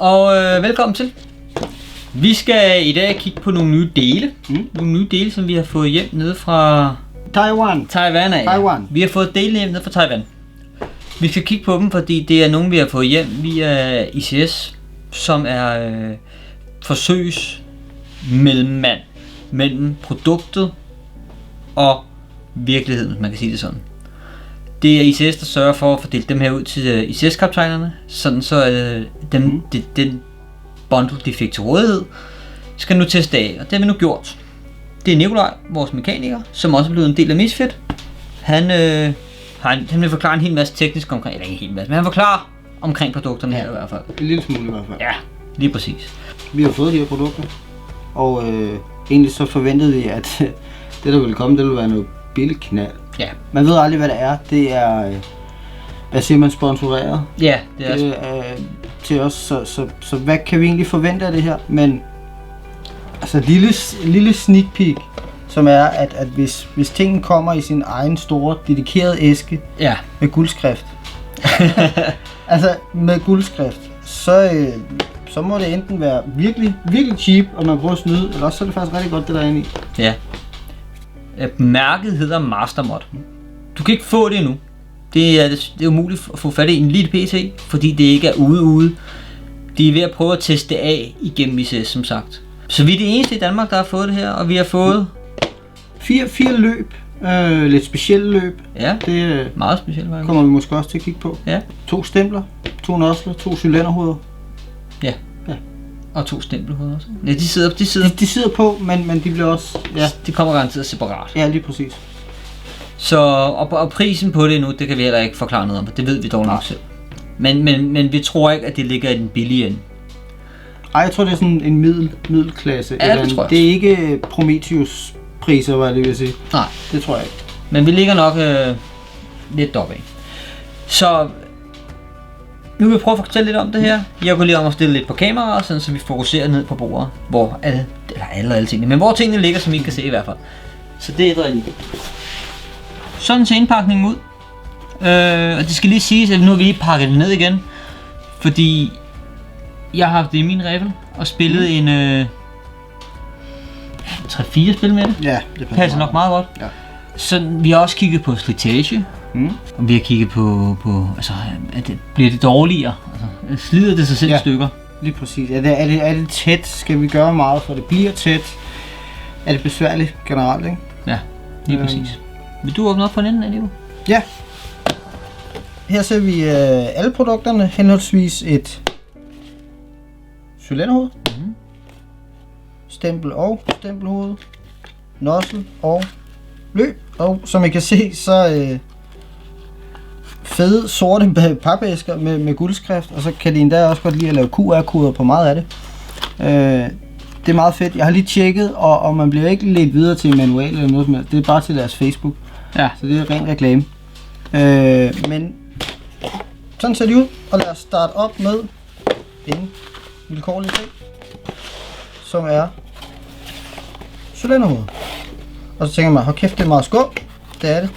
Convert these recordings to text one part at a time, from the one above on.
og velkommen til. Vi skal i dag kigge på nogle nye dele. Nogle nye dele, som vi har fået hjem nede fra Taiwan af. Taiwan. Vi har fået dele hjem nede fra Taiwan. Vi skal kigge på dem, fordi det er nogle, vi har fået hjem via ICS, som er forsøgsmellemmand mellem produktet og virkeligheden, man kan sige det sådan. Det er ICS, der sørger for at fordele dem her ud til ICS-kaptajnerne, sådan så den bundle, de fik til rådighed, skal nu teste af, og det har vi nu gjort. Det er Nikolaj, vores mekaniker, som også er blevet en del af Misfit. Han vil forklare en hel masse teknisk omkring, eller ikke en hel masse, men han forklarer omkring produkterne her i hvert fald. En lille smule i hvert fald. Ja, lige præcis. Vi har fået de her produkter, og egentlig så forventede vi, at det der ville komme, det ville være noget billigt knald. Ja. Man ved aldrig, hvad det er. Det er, hvad siger man, sponsoreret. Ja, det er til os, så hvad kan vi egentlig forvente af det her? Men altså lille sneak peek, som er, at hvis tingene kommer i sin egen store, dedikerede æske med guldskrift, altså med guldskrift, så må det enten være virkelig, virkelig cheap, og man prøver at snyde, eller også så er det faktisk rigtig godt, det der er inde i. Ja. Mærket hedder Mastermod. Du kan ikke få det endnu. Det er umuligt at få fat i en lille PC, fordi det ikke er ude. De er ved at prøve at teste det af igennem ICS, som sagt. Så vi er det eneste i Danmark, der har fået det her, og vi har fået 4 løb. Lidt specielle løb. Ja, det meget specielt. Kommer vi måske også til at kigge på. Ja. 2 stempler, 2 nosler, 2 cylinderhoveder. Ja. Og 2 stempelhoveder også. Ja, de sidder på, men de bliver også... Ja. De kommer garanteret separat. Ja, lige præcis. Så, og prisen på det nu, det kan vi heller ikke forklare noget om, det ved vi dog nok selv. Men vi tror ikke, at det ligger i den billige ende. Ej, jeg tror, det er sådan en middelklasse. Ja, det tror jeg. Det er ikke Prometheus priser, hvad det vil sige. Nej. Det tror jeg ikke. Men vi ligger nok lidt deroppe af. Så nu vil jeg prøve at fortælle lidt om det her. Jeg går lige om at stille lidt på kameraet, sådan, så vi fokuserer ned på bordet, hvor alle tingene, men hvor tingene ligger, som I kan se i hvert fald. Så det er lige. Sådan ser indpakningen ud. Og det skal lige siges, at nu har vi lige pakket det ned igen, fordi jeg har haft det i min riffel og spillet en 3-4 spil med det. Ja, det passer nok meget godt. Ja. Så vi har også kigget på slitage. Og vi har kigget på altså, bliver det dårligere? Altså, slider det sig selv i stykker? Lige præcis. Er det tæt? Skal vi gøre meget for det bliver tæt? Er det besværligt generelt, ikke? Ja, lige præcis. Vil du åbne op for den enden, Alivo? Ja. Her ser vi alle produkterne, henholdsvis et cylinderhoved, stempel og stempelhoved, nozzle og løb. Og som I kan se, så fede sorte papæsker med guldskrift, og så kan de endda også godt lide at lave QR-koder på meget af det. Det er meget fedt. Jeg har lige tjekket, og man bliver ikke ledt videre til en manual eller noget som helst. Det er bare til deres Facebook. Ja. Så det er ren reklame. Men sådan ser det ud, og lad os starte op med en vilkårlig ting, som er cylinderhovedet. Og så tænker man, hold kæft, det er meget skub. Det er det.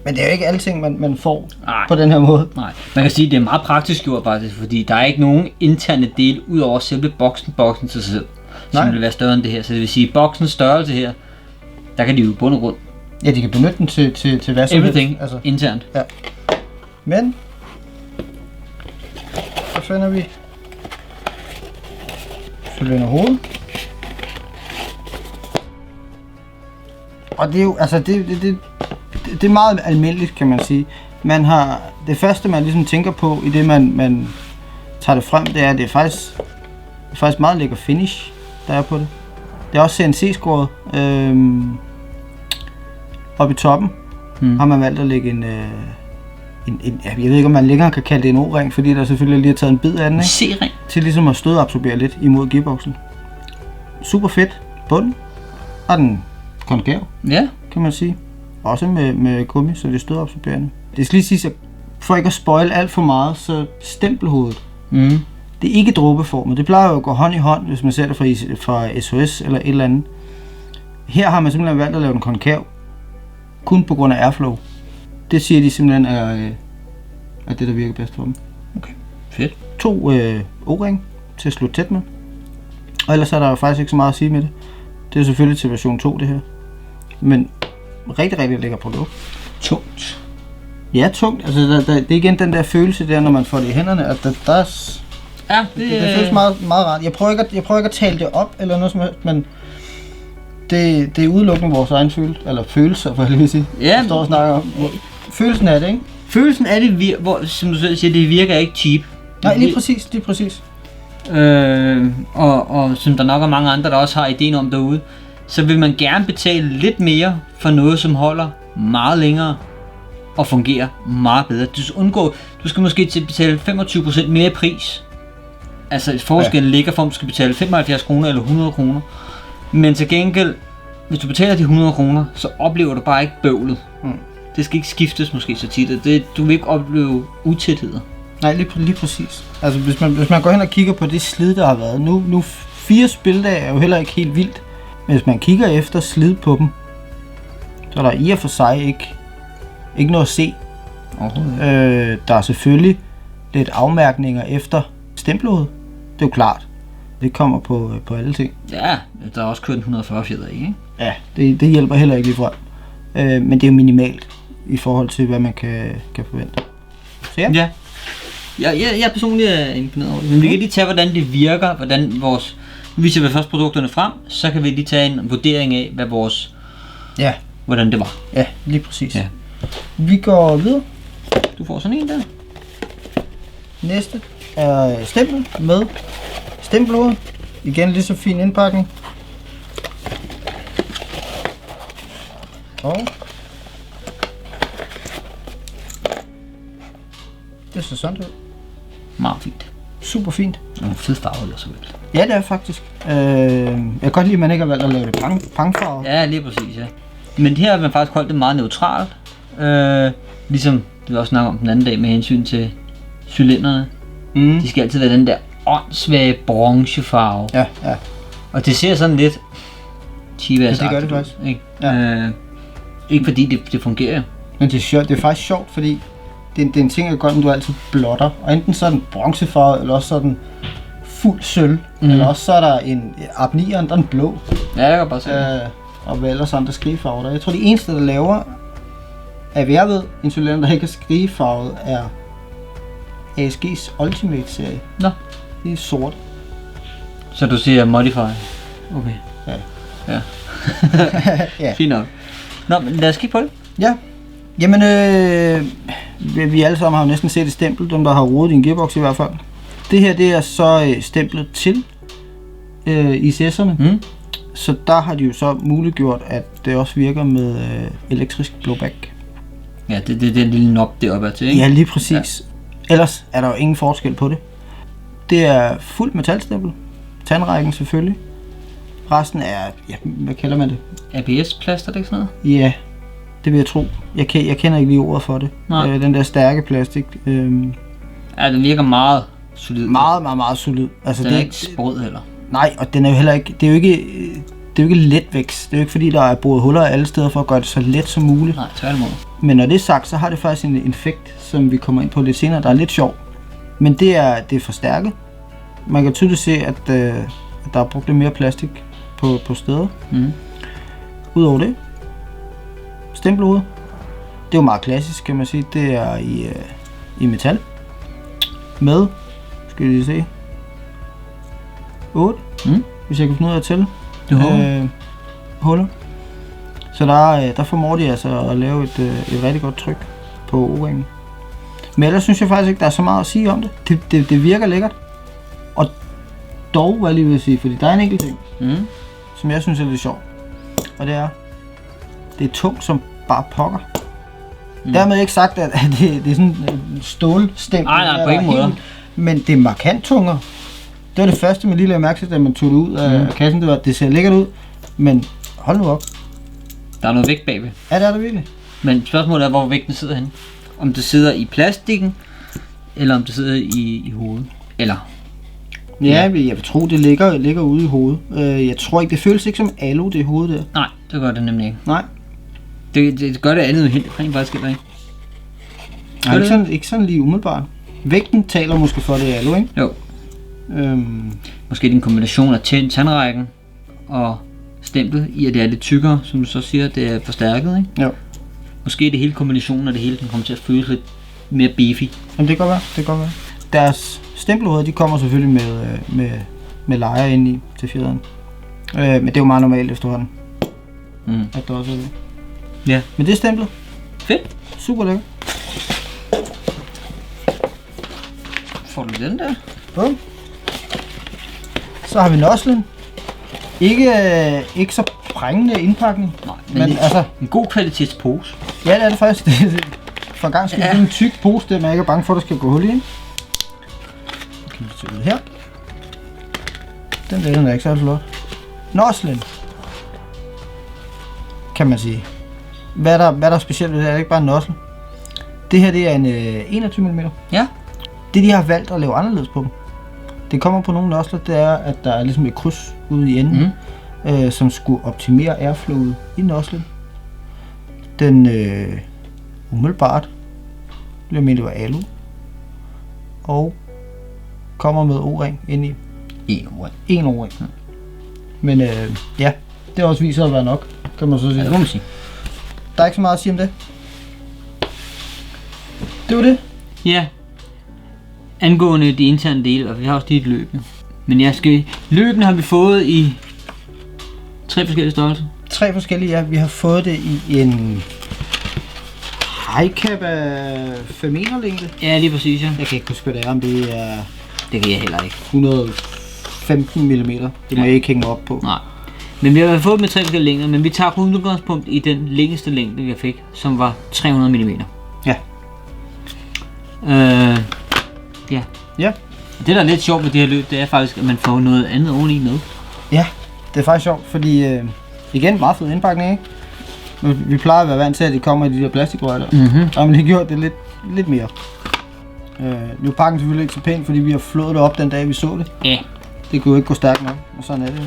Men det er jo ikke alting, man får på den her måde. Nej, man kan sige, at det er meget praktisk gjort faktisk, fordi der er ikke nogen interne del ud over selve boksen til sig selv, som vil være større end det her. Så det vil sige, boksens størrelse her, der kan de jo bund og grund. Ja, de kan benytte den til hvad som everything altså. Internt. Ja. Men så finder vi cylinderhovedet. Og det er jo, altså det er meget almindeligt, kan man sige. Man har, det første man ligesom tænker på, i det man tager det frem, det er faktisk meget lækker finish, der er på det. Det er også CNC-skåret. Oppe i toppen har man valgt at lægge en jeg ved ikke om man længere kan kalde det en O-ring, fordi der selvfølgelig lige har taget en bid af den, ikke? C-ring. Til ligesom at stødabsorbere lidt imod gearboxen. Super fedt. Bunden. Og den konkav, kan man sige. Også med gummi, så det er stødabsorberende. Det skal lige sige, at for ikke at spoil alt for meget, så stempelhovedet. Det er ikke dråbeformet. Det plejer jo at gå hånd i hånd, hvis man ser det fra SOS eller et eller andet. Her har man simpelthen valgt at lave den konkav. Kun på grund af airflow. Det siger de simpelthen er det, der virker bedst for dem. Okay, fedt. 2 O-ring til at slå tæt med. Og ellers er der jo faktisk ikke så meget at sige med det. Det er selvfølgelig til version 2 det her. Men rigtig, rigtig lækker produkt. Tungt. Ja, tungt. Altså, det er igen den der følelse der, når man får det i hænderne, at der er... Ja, det føles meget, meget rart. Jeg prøver ikke at tale det op, eller noget som helst, men det er udelukkende vores egen følelser, for jeg lige sige. Ja, jeg står og snakker om. Følelsen af det, ikke? Følelsen af det, som du selv siger, det virker ikke cheap. Nej, lige præcis. Og som der nok er mange andre, der også har ideen om derude, så vil man gerne betale lidt mere for noget, som holder meget længere og fungerer meget bedre. Du skal måske betale 25% mere pris. Altså forskellen ligger for, om du skal betale 75 kroner eller 100 kroner. Men til gengæld, hvis du betaler de 100 kroner, så oplever du bare ikke bøvlet. Det skal ikke skiftes måske så tit. Du vil ikke opleve utætheder. Nej, lige præcis. Altså hvis man går hen og kigger på det slid, der har været. Nu 4 spildage er jo heller ikke helt vildt. Men hvis man kigger efter slid på dem, så er der i og for sig ikke noget at se. Der er selvfølgelig lidt afmærkninger efter stemplet. Det er jo klart. Det kommer på alle ting. Ja, der er også kørt en 140 fjeder i, ikke? Ja, det hjælper heller ikke lige frem. Men det er jo minimalt i forhold til, hvad man kan forvente. Så ja. Jeg personligt er imponeret over det. Men vi kan lige tage, hvordan det virker, nu viser vi først produkterne frem, så kan vi lige tage en vurdering af, hvordan det var. Ja, lige præcis. Ja. Vi går videre. Du får sådan en der. Næste er stempel med stempelhoved. Igen lige så fin indpakning. Og det ser sådan ud. Meget fint. Super fint. Og en fed farve eller så vel. Ja, det er faktisk. Jeg kan godt lide, at man ikke har valgt at lave det pangfarve. Ja, lige præcis, ja. Men her har man faktisk holdt det meget neutralt. Ligesom det vi også snakke om den anden dag med hensyn til cylinderne. De skal altid være den der åndssvage bronzefarve. Ja. Og det ser sådan lidt cheap-ass-agtigt. Det gør det faktisk. Ikke? Ja. Ikke fordi det fungerer jo. Men det er sjovt. Det er faktisk sjovt, fordi det er en ting, du altid blotter. Og enten så er den bronzefarve, eller også så er den fuld sølv. Eller også så er der en abnieren, der er en blå. Ja, jeg kan bare se og hvad ellers andre skrigefarver der. Jeg tror, de eneste, der laver, af hvad jeg ved, en cylinder, der ikke er skrigefarvet, er ASG's Ultimate-serie. Nå. Det er sort. Så du siger Modify? Okay. Ja. Ja. Fint nok. Nå, men lad os kigge på det. Ja. Jamen, vi alle sammen har jo næsten set et stempel, dem der har rodet i en gearbox i hvert fald. Det her, det er så stemplet til ICS'erne. Så der har de jo så muliggjort, at det også virker med elektrisk blowback. Ja, det er den lille knob deroppe er til, ikke? Ja, lige præcis. Ja. Ellers er der jo ingen forskel på det. Det er fuldt metalstempel. Tandrækken selvfølgelig. Resten er, ja, hvad kalder man det? ABS-plaster, det ikke sådan noget? Ja, det vil jeg tro. Jeg kender ikke lige ordet for det. Den der stærke plastik. Ja, den virker meget solid. Meget solid. Altså, den er ikke sprød heller. Nej, og den er jo heller ikke, det er jo ikke letvækst. Det er jo ikke fordi, der er boret huller alle steder for at gøre det så let som muligt. Nej, tværtimod. Men når det er sagt, så har det faktisk en effekt, som vi kommer ind på lidt senere, der er lidt sjov. Men det er forstærket. Man kan tydeligt se, at der er brugt lidt mere plastik på steder. Udover det, stempelhoved. Det er jo meget klassisk, kan man sige. Det er i metal. Med, skal vi lige se, 8, hvis jeg kan finde ud af at tælle. Huller. Så der formår de altså at lave et rigtig godt tryk på O-ringen. Men ellers synes jeg faktisk ikke, der er så meget at sige om det. Det virker lækkert. Og dog, hvad jeg lige vil sige, fordi der er en enkelt ting, som jeg synes er lidt sjov. Og det er tungt som bare pokker. Dermed ikke sagt, at det er sådan en stålstempel. Nej, på ingen måde. Men det er markant tungere. Det var det første, man lige lavede mærke til, da man tog det ud af kassen. Det var, at det ser lækkert ud, men hold nu op. Der er noget vægt bagved. Ja, det er der virkelig. Men spørgsmålet er, hvor vægten sidder henne. Om det sidder i plastikken, eller om det sidder i hovedet. Eller? Ja, jeg vil tro, det ligger ude i hovedet. Jeg tror ikke, det føles ikke som alu, det hovedet der. Nej, det gør det nemlig ikke. Nej. Det gør det andet helt rent faktisk ikke. Nej, ikke sådan lige umiddelbart. Vægten taler måske for det alu, ikke? Jo. Måske det er en kombination af tandrækken og stemplet i, at det er lidt tykkere, som du så siger, det er forstærket, ikke? Jo. Måske det hele kombinationen af det hele, den kommer til at føles lidt mere beefy. Jamen det kan godt være, Deres stempelhoveder, de kommer selvfølgelig med lejer ind i til fjederen. Men det er jo meget normalt efterhånden. At der også er det. Ja. Men det er stemplet. Fedt. Super lækkert. Får du den der? Bum. Så har vi noslen. Ikke så prængende indpakning. Nej, men altså en god kvalitets pose. Ja, det er det faktisk. For en gang skal det en tyk pose, det man ikke er bange for, at der skal gå hul i. Kan vi tage ud her. Den er ikke så flot. Noslen. Kan man sige. Hvad er der specielt ved det? Er det ikke bare en nossel? Det her, det er en 21 mm. Ja. Det de har valgt at lave anderledes på dem. Det kommer på nogle nosler, det er, at der er ligesom et kryds ude i enden, som skulle optimere airflowet i noslen. Den umiddelbart bliver ment, det var alu. Og kommer med O-ring ind i. En O-ring. Men ja, det også viser at være nok, kan man så sige. Ja, det må man sige. Der er ikke så meget at sige om det. Det var det. Ja. Angående de interne dele, og vi har også lige et løbende. Men løbende har vi fået i 3 forskellige størrelser. 3 forskellige, ja. Vi har fået det i en high-cap af femmenerlængde. Ja, lige præcis, ja. Jeg kan ikke huske, hvad det er, om det er... Det kan jeg heller ikke. 115 mm. Det må jeg ikke hænge op på. Nej. Men vi har fået med 3 forskellige længder, men vi tager kun udgangspunkt i den længste længde, vi fik, som var 300 mm. Ja. Ja. Ja. Det der er lidt sjovt ved det her løb, det er faktisk, at man får noget andet oveni med. Ja, det er faktisk sjovt, fordi igen, meget fed indpakning, ikke? Vi plejer at være vant til, at de kommer i de der plastikrør der. Og man har gjort det lidt mere. Nu er pakken selvfølgelig ikke så pænt, fordi vi har flået det op den dag, vi så det. Ja. Det kunne jo ikke gå stærkt nok, og sådan er det jo.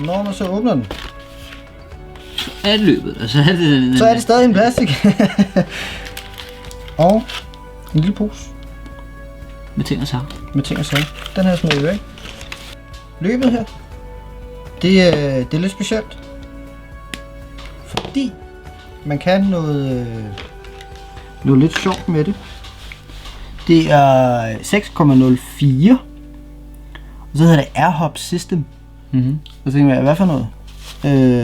Når man så åbner den, så er det løbet, og så er det stadig en plastik. Og en lille pose. Med ting og sager. Den her smider vi væk. Løbet her, det er lidt specielt. Fordi man kan noget lidt sjovt med det. Det er 6,04. Og så hedder det AirHop System. Og så tænker jeg, hvad for noget?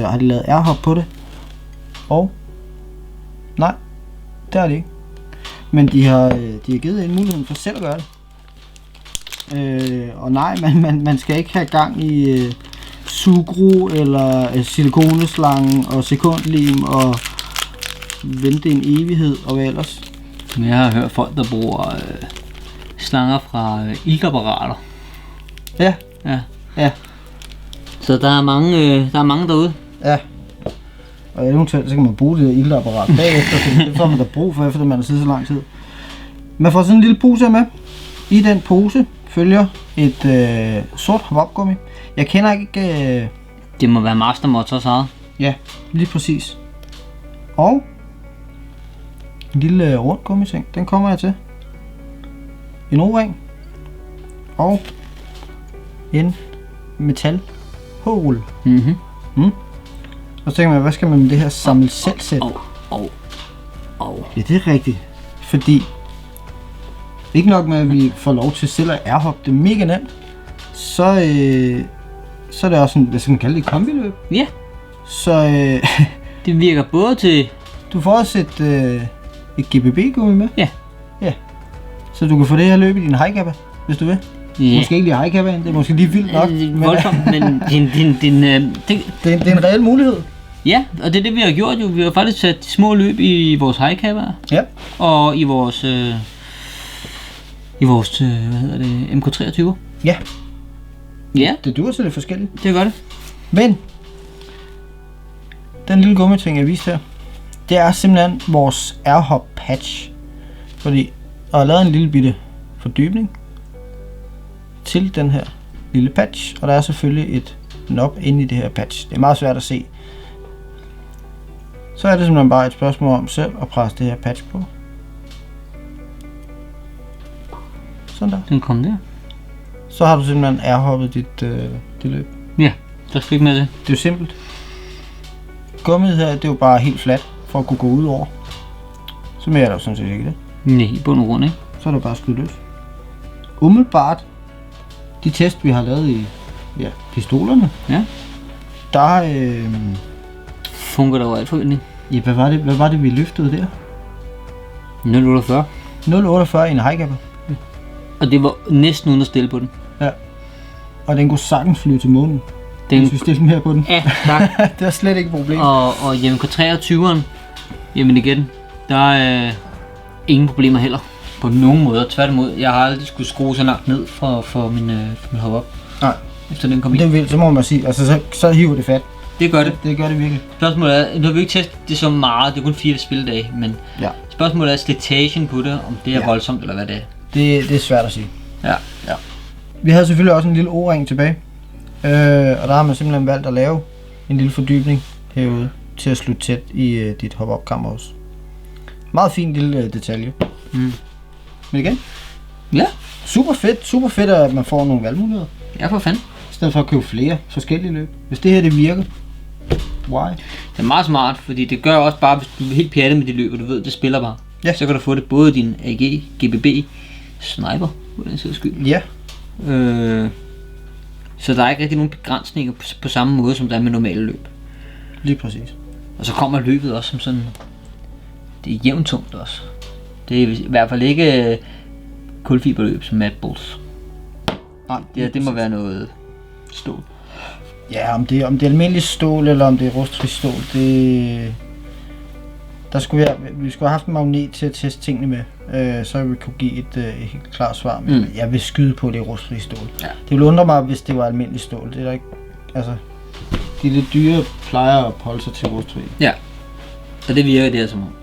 Har de lavet AirHop på det? Og nej, det har de ikke. Men de har givet en mulighed for selv at gøre det. Og nej, man skal ikke have gang i sugerør eller silikoneslangen og sekundlim og vente en evighed og hvad ellers. Jeg har hørt folk, der bruger slanger fra iltapparater. Ja. Så der er mange derude. Ja. Og eventuelt så kan man bruge det iltapparat bagefter, for det får man da brug for, efter man har siddet så lang tid. Man får sådan en lille pose med. I den pose følger et sort hop-gummi. Jeg kender ikke... Det må være Master Motors eget. Ja, lige præcis. Og en lille rund gummiting, den kommer jeg til. En O-ring. Og en metal h-rulle. Og så tænker man, hvad skal man med det her samle selv sæt? Ja, det er rigtigt. Fordi ikke nok med, at vi får lov til selv at airhoppe det mega nemt, så er det også sådan, hvad skal man kalde det, kombiløb? Ja. Så det virker både til... Du får også et GBB-gummi med. Ja. Så du kan få det her løb i din high-capper, hvis du vil. Yeah. Måske ikke lige high-capper, det er måske lige vildt nok. Voldsomt, men det er en reel mulighed. Ja, og det er det, vi har gjort jo. Vi har faktisk sat de små løb i vores high-capper. Ja. Og i vores hvad hedder det, MK23. Ja. Ja. Det duer så lidt forskelligt. Det gør det. Men den lille gummiting, jeg viste her, det er simpelthen vores AirHop patch. Fordi jeg har lavet en lille bitte fordybning til den her lille patch, og der er selvfølgelig et knob inde i det her patch. Det er meget svært at se. Så er det simpelthen bare et spørgsmål om selv at presse det her patch på. Sådan der. Den kom der. Så har du simpelthen airhoppet dit løb. Ja, der skal ikke med det. Det er jo simpelt. Gummiet her, det er jo bare helt fladt, for at kunne gå ud over. Så mere er der jo sådan set ikke det. Nej, i bund og grund, ikke? Så er det bare skyde løs. Umiddelbart, de test vi har lavet i pistolerne, der fungerer der jo alt forventning. Ja, hvad var det vi løftede der? 0,48. 0,48 i en highcapper. Og det var næsten uden at stille på den. Ja. Og den kunne sagtens flyve til månen. Hvis vi stille mere på den. Ja, tak. Det er slet ikke et problem. Og jamen på 23'eren, jamen igen, der er ingen problemer heller. På nogen måder. Tværtimod, jeg har aldrig skulle skrue så langt ned for min hop-up. Nej. Efter den kom i. Det er vildt, så må man sige. Altså, så hiver det fat. Det gør det. Det gør det virkelig. Spørgsmålet er, nu har vi ikke testet det så meget, det er kun 4 spildage, men spørgsmålet er slitagen på det, om det er voldsomt eller hvad det er. Det er svært at sige. Ja. Vi havde selvfølgelig også en lille O-ring tilbage, og der har man simpelthen valgt at lave en lille fordybning herude til at slutte tæt i dit hop-up kammer også. Meget fin lille detalje. Men igen? Ja. Super fedt, at man får nogle valgmuligheder. Ja, for fanden. I stedet for at købe flere forskellige løb. Hvis det her det virker, why? Det er meget smart, fordi det gør også bare, hvis du er helt pjattet med de løb, og du ved, det spiller bare. Ja. Så kan du få det både din AG, GBB, sniper, på den sags skyld. Ja. Så der er ikke rigtig nogen begrænsninger på samme måde, som der er med normale løb. Lige præcis. Og så kommer løbet også som sådan, det er jævnt tungt også. Det er i hvert fald ikke kulfiberløb som Mad Bulls. Nej, det må være noget stål. Ja, om det er almindelig stål, eller om det er rustfri stål, vi skulle have haft en magnet til at teste tingene med, så vi kunne give et helt klart svar. Men jeg vil skyde på, det er rustfri stål. Ja. Det ville undre mig, hvis det var almindelig stål. Det er der ikke, altså, de lidt dyre plejer at holde sig til rustfri. Ja, og det virker det som om.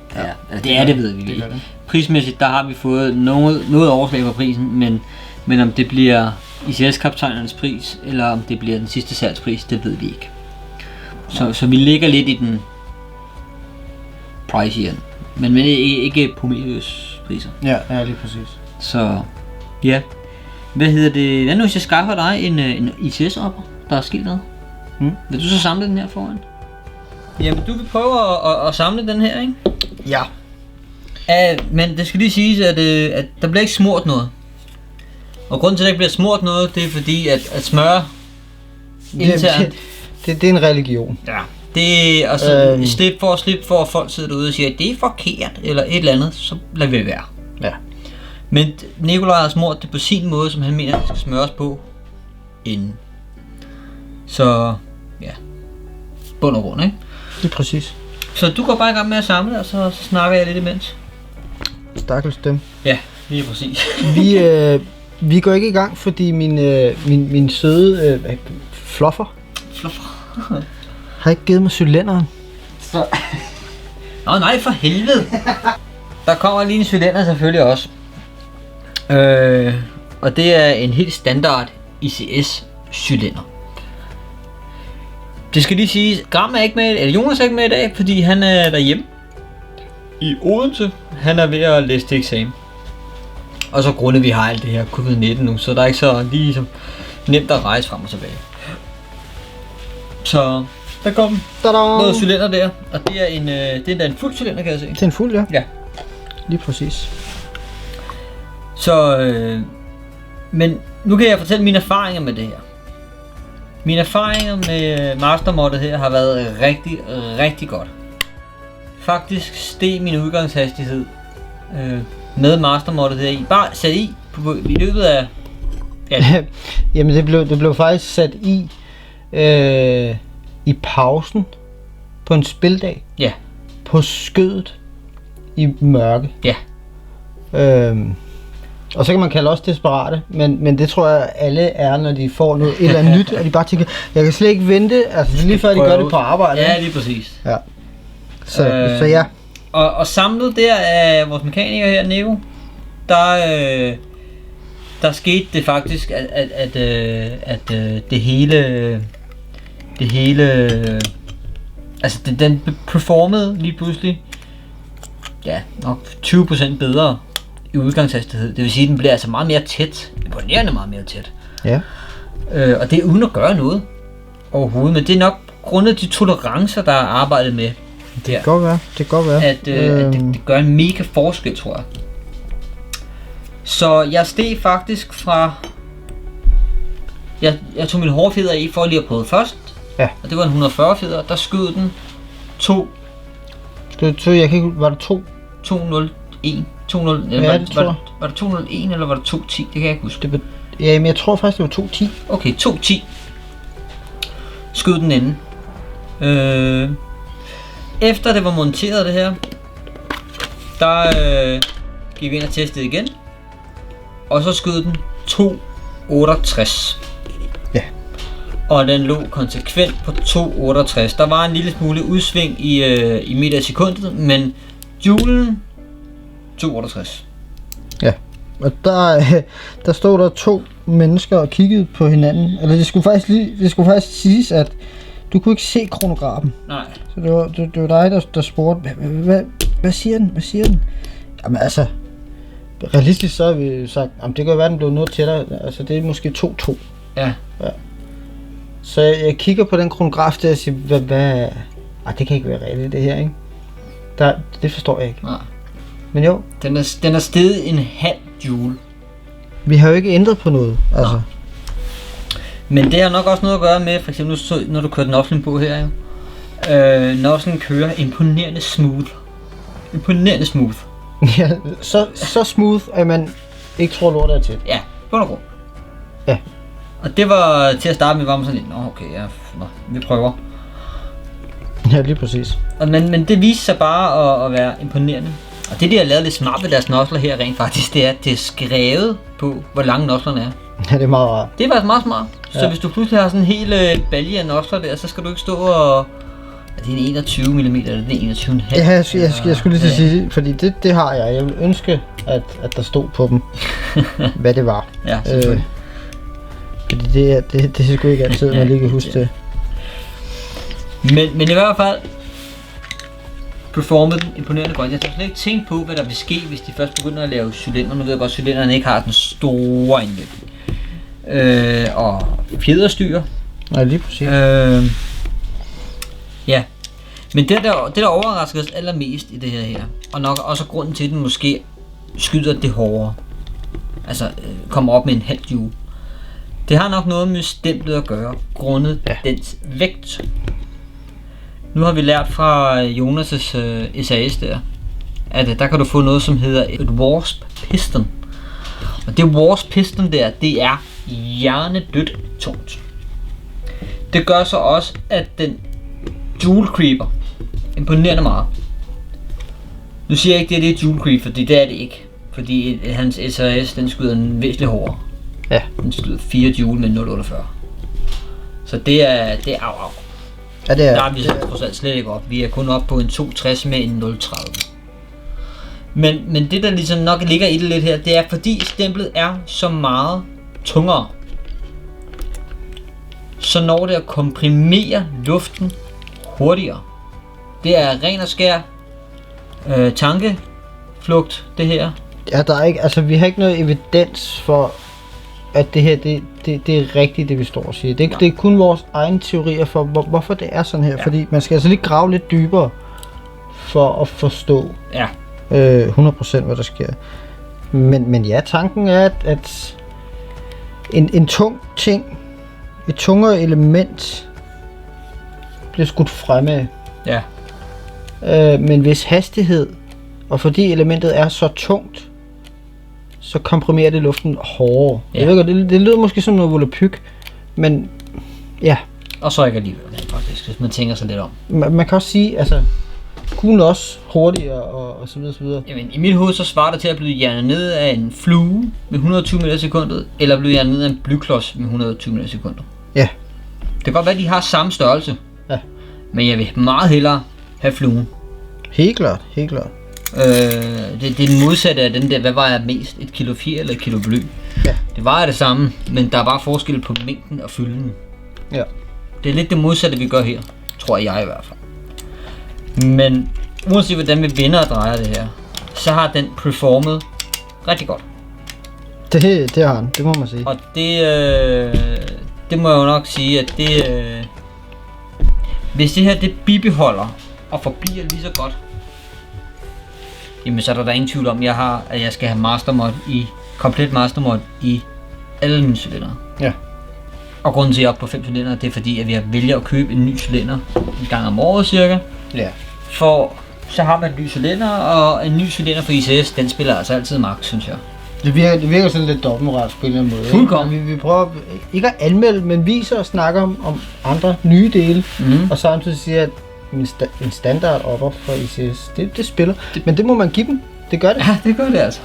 Ja, det ved vi ikke. Prismæssigt, der har vi fået noget overslag på prisen, men om det bliver ICS-kaptajnernes pris, eller om det bliver den sidste salgspris, det ved vi ikke. Så vi ligger lidt i den price men ikke Prometheus priser. Ja, lige præcis. Så ja, hvad nu hvis jeg skaffer dig en ICS-opper, der er sket noget? Vil du så samle den her foran? Jamen du vil prøve at samle den her, ikke? Ja. Men det skal lige siges, at der bliver ikke smurt noget. Og grunden til at der ikke bliver smurt noget, det er fordi at smøre internt. Det er en religion. Ja. Det er altså slip for at folk sidder derude og siger, at det er forkert eller et eller andet, så lader vi være. Ja. Men Nikolaj har smurt det på sin måde, som han mener, det skal smøres på inden. Så ja, bund og grund, ikke? Det er præcis. Så du går bare i gang med at samle, og så snakker jeg lidt imens. Stakkels dem. Ja, lige præcis. Vi går ikke i gang, fordi min søde fluffer har ikke givet mig cylinderen. Så. Nej, for helvede. Der kommer lige en cylinder selvfølgelig også. Og det er en helt standard ICS-cylinder. Det skal lige siges, Gram er ikke med, eller Jonas er ikke med i dag, fordi han er derhjemme i Odense. Han er ved at læse til eksamen. Og så grundet vi har alt det her covid-19 nu, så der er ikke så lige så nemt at rejse frem og tilbage. Så der kom noget cylinder der, og det er en fuld cylinder, kan jeg se. Det er en fuld, ja. Ja. Lige præcis. Så, men nu kan jeg fortælle mine erfaringer med det her. Mine erfaringer med mastermoddet her har været rigtig, rigtig godt. Faktisk steg min udgangshastighed med mastermoddet her i. Bare sat i løbet af... Ja. Jamen det blev faktisk sat i pausen på en spildag. Ja. På skødet i mørke. Ja. Og så kan man kalde også desperate, men det tror jeg alle er, når de får noget et eller andet nyt, og de bare tænker, jeg kan slet ikke vente, altså lige før de gør det på arbejde. Ja, lige præcis. Ja. Så ja. Og samlet der af vores mekaniker her, Neo, der skete det faktisk, at det hele, altså den performede lige pludselig, ja, nok 20% bedre i udgangshastighed. Det vil sige, at den bliver altså meget mere tæt. Imponerende meget mere tæt. Ja. Og det er uden at gøre noget overhovedet. Men det er nok grundet de tolerancer, der er arbejdet med. Det kan godt være. At det gør en mega forskel, tror jeg. Så jeg steg faktisk fra... Jeg tog min hårde fjeder i for lige at prøve først. Ja. Og det var en 140 fjeder. Der skød den 2. Jeg kan ikke... Var det 2? 201. 201. Ja, det tror jeg. Var det 201 eller var det 210? Det kan jeg ikke huske. Men jeg tror faktisk, det var 210. Okay, 210. Skød den inde. Efter det var monteret det her, der gik vi ind og testede igen. Og så skød den 268. Ja. Og den lå konsekvent på 268. Der var en lille smule udsving i meter i sekundet, men julen 268. Ja. Og der stod der 2 mennesker og kiggede på hinanden. Eller det skulle faktisk siges, at du kunne ikke se kronografen. Nej. Så det var dig, der spurgte, hvad siger den? Hvad siger den? Jamen altså, realistisk så har vi sagt, det kan jo være, den blev noget tættere. Altså det er måske 2-2. Ja. Så jeg kigger på den kronograf der og siger, hvad? Det kan ikke være rigtigt det her, ikke? Det forstår jeg ikke. Nej. Men jo. Den er steget en halv joule. Vi har jo ikke ændret på noget, altså. Nej. Men det har nok også noget at gøre med, for eksempel når du kører den offentlige på her, jo. Når sådan kører imponerende smooth. Imponerende smooth. Ja, så smooth, at man ikke tror lortet er til. Ja, bund og grund. Ja. Og det var til at starte med, var man sådan lidt, okay, vi prøver. Ja, lige præcis. Men det viste sig bare at være imponerende. Og det de har lavet lidt smart ved deres nosler her rent faktisk, det er, at det er skrevet på, hvor lange noslerne er. Ja, det er meget rart. Det er faktisk meget smart. Ja. Så hvis du pludselig har sådan en hel balje af nosler der, så skal du ikke stå og... Er det en 21 mm eller det er en 21,5? Ja, jeg skulle lige til at sige det, fordi det har jeg. Jeg vil ønske, at der stod på dem, hvad det var. Ja, selvfølgelig. Fordi det er sgu ikke altid, man lige kan huske det. Men i hvert fald performede den imponerende godt. Jeg har slet ikke tænkt på, hvad der vil ske, hvis de først begynder at lave cylinder. Nu ved jeg godt, at cylinderne ikke har den store indvirkning. Og fjederstyr. Nej, lige præcis. Ja. Men det der overrasker os allermest i det her, og nok også grunden til, at den måske skyder det hårdere. Altså kommer op med en halv joule. Det har nok noget med stemplet at gøre, grundet dens vægt. Nu har vi lært fra Jonas' SAS der, at der kan du få noget, som hedder et wasp piston. Og det wasp piston der, det er hjernedødt tungt. Det gør så også, at den joule creeper imponerende meget. Nu siger jeg ikke, det er joule creep, fordi det er det ikke. Fordi hans SAS, den skyder en væsentlig hårdere. Ja. Den skyder 4 joule med 0,48. Så det er au. Ja, det er. Der er vi så slet ikke op. Vi er kun op på en 260 med en 0,30. Men det der ligesom nok ligger i det lidt her, det er fordi stemplet er så meget tungere. Så når det at komprimere luften hurtigere. Det er ren og skær tankeflugt, det her. Ja, der er ikke, altså vi har ikke noget evidens for, at det her, det er rigtigt, det vi står og siger. Det er kun vores egne teorier for, hvorfor det er sådan her. Ja. Fordi man skal altså lige grave lidt dybere, for at forstå 100% hvad der sker. Men ja, tanken er, at en tung ting, et tungere element, bliver skudt fremad. Ja. Men hvis hastighed, og fordi elementet er så tungt, så komprimerer det luften hårdere. Ja. Jeg ved godt, det lyder måske som noget volapyk, men ja. Og så ikke alligevel, faktisk, hvis man tænker sig lidt om. Man kan også sige, altså, kuglen også hurtigere og så videre, så videre. Jamen, i mit hoved så svarer det til at blive hjernet ned af en flue med 120 meter i sekundet, eller blive hjernet ned af en blyklods med 120 meter i sekundet. Ja. Det kan godt være, at de har samme størrelse. Ja. Men jeg vil meget hellere have fluen. Helt klart, helt klart. Det er den modsatte af den der, hvad vejer mest? 1 kilo fjer eller 1 kilo bly? Ja. Det vejer det samme, men der er bare forskel på mængden og fylden. Ja. Det er lidt det modsatte, vi gør her. Tror jeg i hvert fald. Men uanset hvordan vi vender og drejer det her, så har den performet rigtig godt. Det har han, det må man sige. Og det må jeg jo nok sige, at det... hvis det her det bibeholder og forbliver lige så godt, jamen så er der ingen tvivl om, at jeg skal have komplet mastermod i alle mine cylindere. Ja. Og grunden til at jeg er oppe på 5 cylindere, det er fordi, at vi vælger at købe en ny cylinder en gang om året cirka. Ja. For så har man en ny cylinder, og en ny cylinder for ICS, den spiller altså altid max, synes jeg. Det virker sådan lidt dobbeltmoralsk på en eller anden måde. Fuldkommen. Vi prøver ikke at anmelde, men viser og snakker om andre nye dele. Og samtidig siger, at en standard opper for ICS, det spiller. Men det må man give dem. Det gør det. Ja, det gør det altså.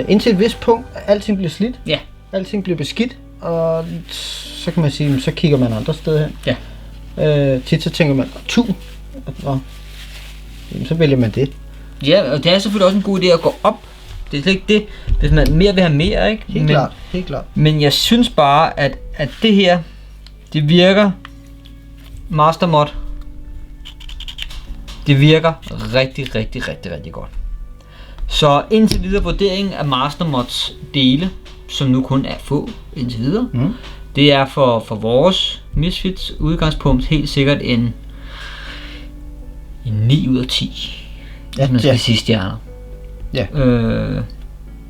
Indtil et vist punkt, alting bliver slidt. Ja. Alting bliver beskidt. Og så kan man sige, så kigger man andre steder hen. Ja. Tit så tænker man, så vælger man det. Ja, og det er selvfølgelig også en god idé at gå op. Det er slet ikke det, hvis man mere vil have mere, ikke? Helt klart. Men jeg synes bare, at det her, det virker Mastermod. Det virker rigtig, rigtig, rigtig, rigtig godt. Så indtil videre vurdering af Mastermods dele, som nu kun er få indtil videre, det er for vores Misfits udgangspunkt helt sikkert en 9 ud af 10. Ja, man skal sige stjerner. Ja.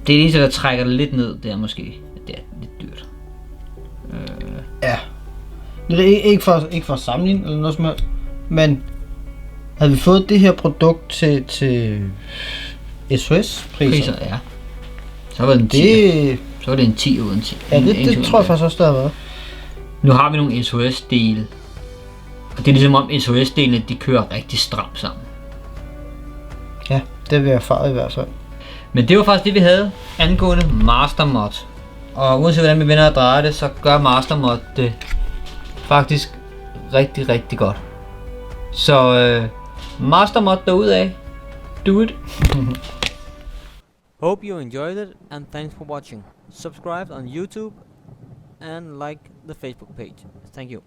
Det eneste, der trækker det lidt ned, det er måske, at det er lidt dyrt. Ja. Det er ikke for at sammenligne eller noget som helst, men havde vi fået det her produkt til SOS-priser? Ja. Så var det en 10. Så var det en 10 ud af 10. Ja, det tror jeg faktisk også, der har været. Nu har vi nogle SOS-dele. Og det er ligesom om SOS-delene, de kører rigtig stramt sammen. Ja, det vil jeg erfare i hvert fald. Men det var faktisk det, vi havde angående Mastermod. Og uanset hvordan vi vender og drejer det, så gør Mastermod det faktisk rigtig, rigtig godt. Så Mastermod derudad. Do it. Hope you enjoyed it and thanks for watching. Subscribe on YouTube and like the Facebook page. Thank you.